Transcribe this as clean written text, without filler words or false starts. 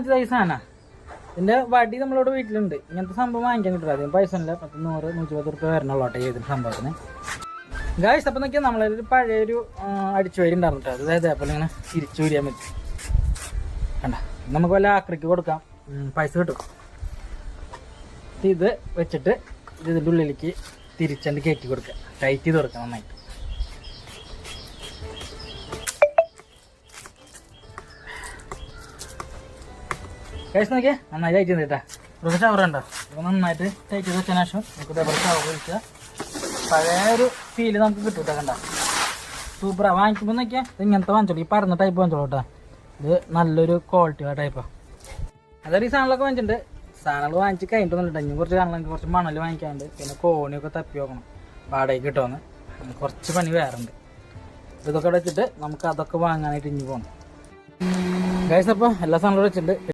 വാങ്ങിച്ചത് ഈ സാധനം. ഇതിൻ്റെ വടി നമ്മളിവിടെ വീട്ടിലുണ്ട്. ഇങ്ങനത്തെ സംഭവം വാങ്ങിക്കാൻ കിട്ടില്ല. അധികം പൈസ ഇല്ല. 100-120 റുപ്യ വരണുള്ളോട്ടെ ഏതൊരു സംഭവത്തിന്. ഗായ്സ് അപ്പം നോക്കിയാൽ നമ്മളൊരു പഴയൊരു അടിച്ചു വരി ഉണ്ടായിരുന്നു കേട്ടോ. അതായത് അതേപോലെ ഇങ്ങനെ തിരിച്ചു വരിയാൻ പറ്റും. കണ്ട നമുക്ക് വല്ല ആക്രിക്ക് കൊടുക്കാം, പൈസ കിട്ടും. ഇത് വെച്ചിട്ട് ഇതിൻ്റെ ഉള്ളിലേക്ക് തിരിച്ചണ്ട് കയറ്റി കൊടുക്കുക, ടൈറ്റ് ചെയ്ത് കൊടുക്കുക നന്നായിട്ട്. ഗായ്സ് നോക്കിയാൽ നന്നായി ടൈറ്റ് ചെയ്ത് കേട്ടാ. ഇവിടെ ഷവർ ഉണ്ടോ? അപ്പോൾ നന്നായിട്ട് ടൈറ്റ് ചെയ്ത് വെച്ചതിന് ശേഷം നമുക്ക് ഇതേപോലെ ഷവർ ഒഴിച്ചാൽ പഴയൊരു ഫീല് നമുക്ക് കിട്ടും കേട്ടോ. കണ്ട സൂപ്പറാ. വാങ്ങിക്കുമ്പോൾ നോക്കിയാൽ ഇത് ഇങ്ങനത്തെ വാങ്ങിച്ചോളൂ, ഈ പറഞ്ഞ ടൈപ്പ് വാങ്ങിച്ചോളൂ കേട്ടോ. ഇത് നല്ലൊരു ക്വാളിറ്റി ടൈപ്പാണ്. അതൊരു ഈ സാധനങ്ങളൊക്കെ വാങ്ങിച്ചിട്ടുണ്ട്. സാധനങ്ങൾ വാങ്ങിച്ച് കഴിഞ്ഞിട്ടൊന്നുമില്ല. ഇനി കുറച്ച് സാധനങ്ങൾ കുറച്ച് മണൽ വാങ്ങിക്കാനുണ്ട്, പിന്നെ കോണിയൊക്കെ തപ്പി നോക്കണം വാടകയ്ക്ക് കിട്ടുമെന്ന്. കുറച്ച് പണി വേറെ ഉണ്ട്. ഇതൊക്കെ വെച്ചിട്ട് നമുക്ക് അതൊക്കെ വാങ്ങാനായിട്ട് ഇനി പോകണം. ഗൈസ് അപ്പോൾ എല്ലാ സാധനങ്ങളും വെച്ചിട്ടുണ്ട്.